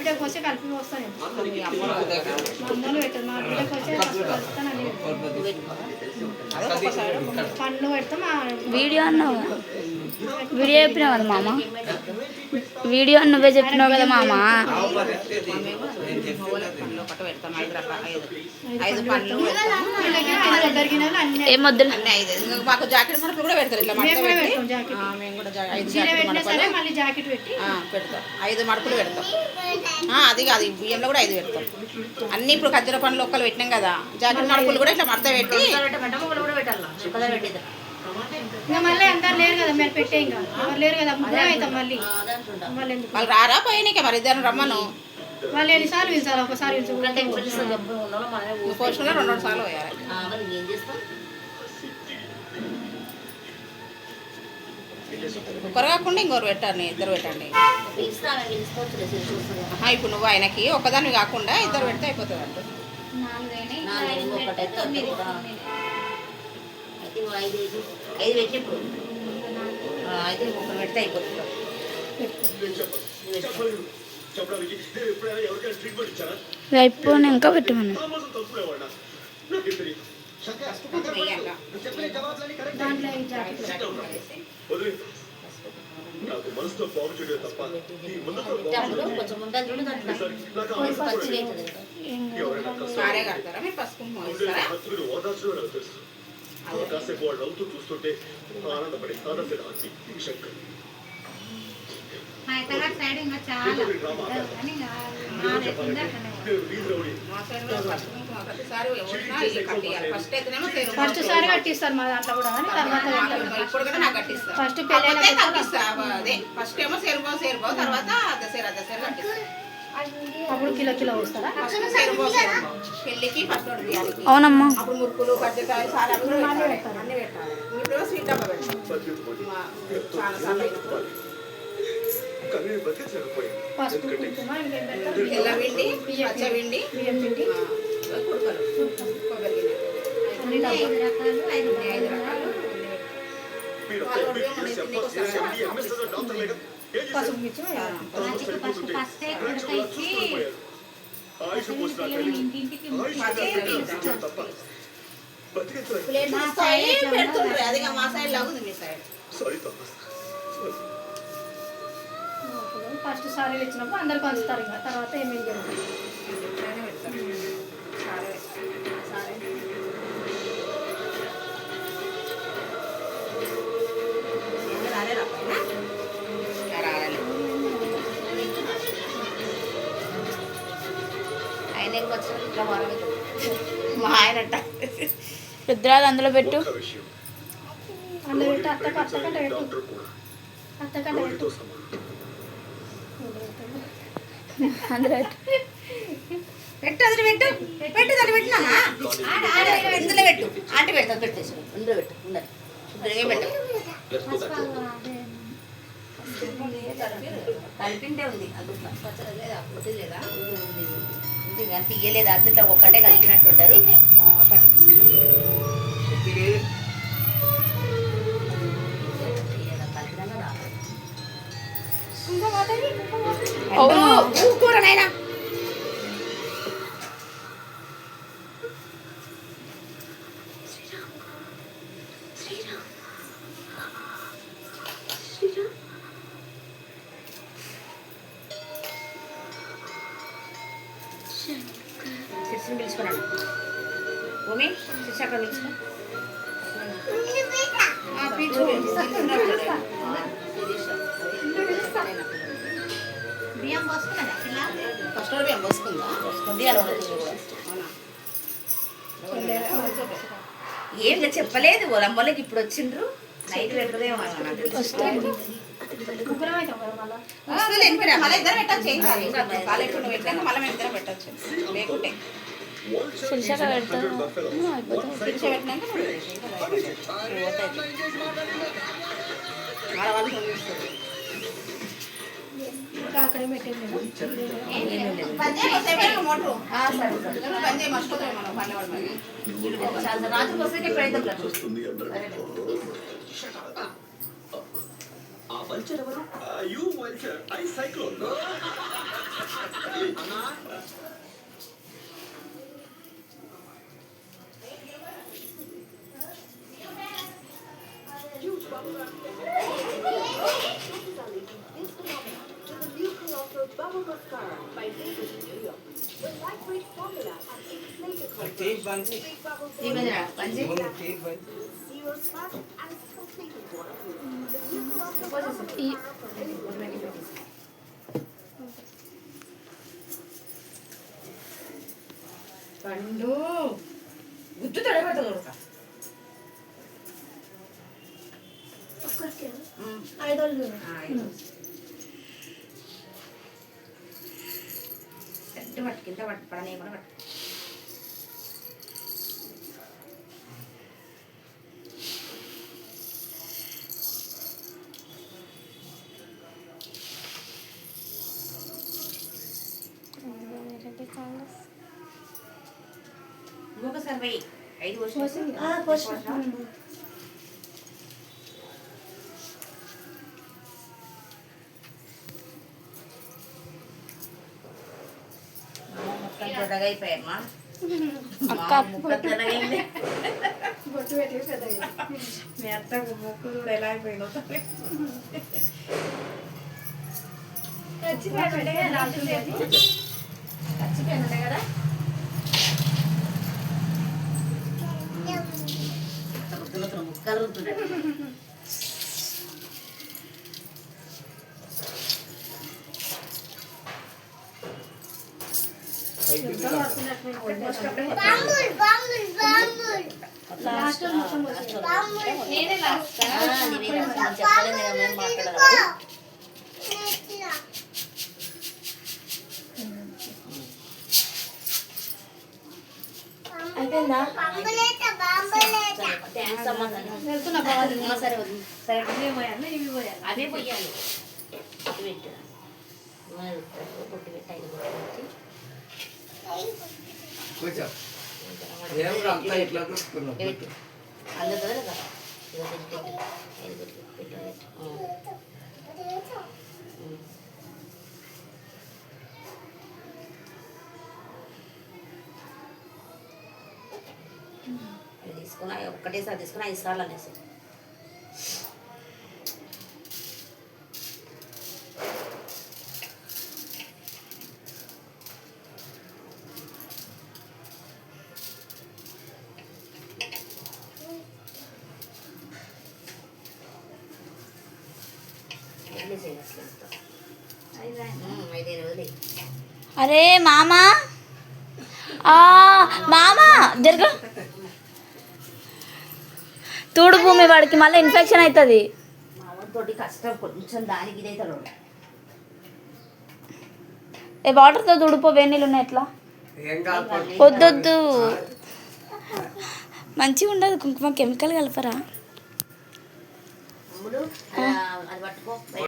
బిడ్డకి వచ్చి కలిపి వస్తాను మా అమ్మలు పెట్టదు మా బిడ్డకి వచ్చి కలుస్తాను పండ్లు పెడతాం. వీడియో అన్నావు వీడియో చెప్పినావు కదా మామ, వీడియో నువ్వే చెప్పినావు కదా మామ. ఏం వద్దు మాకు జాకెట్ మనకు కూడా పెడతారు. ఇట్లా మడత పెట్టి మేము కూడా 5 జాకెట్ పెట్టి పెడతాం. 5 మడుపులు పెడతాం. అది కాదు బియ్యంలో కూడా 5 పెడతాం. అన్ని ఇప్పుడు ఖర్జూర పండ్లు ఒక్కలు పెట్టినాం కదా, జాకెట్ మడుపులు కూడా ఇట్లా మడత పెట్టి ఇంకా మళ్ళీ అందరు లేరు కదా మీరు పెట్టే, ఇంకా ఎవరు లేరు కదా ముగ్గురు అవుతాం మళ్ళీ. వాళ్ళు రారా పోయినాక మరి ఇద్దరు రమ్మను. వాళ్ళు ఎన్నిసార్లు పిలిచారు? ఒకసారి పోషణగా 2 సార్లు పోయారు. ఒకరు కాకుండా ఇంకొకరు పెట్టండి, ఇద్దరు పెట్టండి. ఇప్పుడు నువ్వు ఆయనకి ఒక్కదాన్ని కాకుండా ఇద్దరు పెడితే అయిపోతుంది అంట. 5 పెట్టి ఇప్పుడు 5 ముక్కలు పెడితే అయిపోతుంది. అయిపోయి ఇంకా పెట్టమను. సారే కడతారా మీరు? పసుపు మోస్తారా? కాసేపు వాళ్ళు అవుతూ చూస్తుంటే ఆనందపడి శంకర్ ఫస్ట్ సారి కట్టిస్తారు మా దాంట్లో కూడా, ఇప్పుడు కూడా నాకు కట్టిస్తారు. ఫస్ట్ అదే ఫస్ట్ ఏమో సేరుబావు తర్వాత అద్దసేరు కట్టిస్తారు. అప్పుడు కిలో వస్తారా? పెళ్ళికి ఫస్ట్ అవునమ్మా. అప్పుడు మురుకులు కజ్జికాయలు సారా అన్ని పెట్టాలి. ఇప్పుడు స్వీట్ డబ్బా పెడతాం. చాలా సార్లు తెల్లవిండి, పచ్చవిండి, బియ్యం పిండి, కుడుకలు, కొబ్బరి గిన్నె 5 రకాలు. పసుపు మిర్చి అది మా సైడ్ లాగుంది మీ సైడ్. ఫస్ట్ సారీలు ఇచ్చినప్పుడు అందరు పంచుతారు, ఇంకా తర్వాత ఏమేమి జరుగుతుంది. మా ఆయన రుద్రాలు అందులో పెట్టు. అందులో పెట్టి అత్తకంట పెట్టు అందులో పెట్టు అది పెట్టు పెట్టు అది పెట్టినా ఇందులో పెట్టు. ఆంటీ పెడతాది పెట్టేసి ఇందులో పెట్టు. ఉండదు పెట్టు. కలిపిండే ఉంది అది లేదా కానీ తీయలేదు. అందులో ఒక్కటే కలిపినట్టుంటారు. కూరనైనా శిర్షిని పిలుచుకున్నాను. భూమి శిర్షి అక్కడ పిలుచుకో. బియ్యం పోసుకున్నదా? ఫస్ట్ బియ్యం పోసుకుందా? పోసుకుంది అలా ఏం చెప్పలేదు. వాళ్ళమ్మలకి ఇప్పుడు వచ్చిండ్రు. నైట్ పెడతదేమో మళ్ళీ ఇద్దరు పెట్టచ్చు. కాలేజ్ పెట్టాక మళ్ళీ మేము ఇద్దరు పెట్టచ్చు. లేకుంటే శిల్షాక పెడతాను పెట్టినాక ఆడవాళ్ళు అక్కడే పెట్టేది మోటరు బంద్ చేయి మర్చిపోతాయి మనం రాత్రి వస్తే పెడతాం. ఆ వల్చర్ ఎవరు? You vulture I cyclone. పండు గుద్దు తడబడతా కొడుక పట్టు కింద పట్టు పడనే కూడా పట్టు ఇంకొకసారి పోయి 5 వర్షం ముక్కలు దొడ్డగా అయిపోయామ్మా ముక్కలు తెల్లగైంది మీ అత్తకు ముక్కలు కూడా ఎలా అయిపోయిందో ఖచ్చిపోయింది కదా ముక్కలు ఉంటుండే అవే పోయాలి తీసుకున్నా ఒక్కటేసారి తీసుకున్నా 5 సార్లు అనేసి అరే మామా మామా జరుగు తూడు భూమి వాడికి మళ్ళీ ఇన్ఫెక్షన్ అవుతుంది తోటి కష్టం కొంచెం దానికి ఇదైతే ఏ వాటర్తో తుడిపో వేణీళ్ళు ఉన్నాయి ఎట్లా వద్దొద్దు మంచిగా ఉండదు కుంకుమ కెమికల్ కలపరా అది పట్టుకో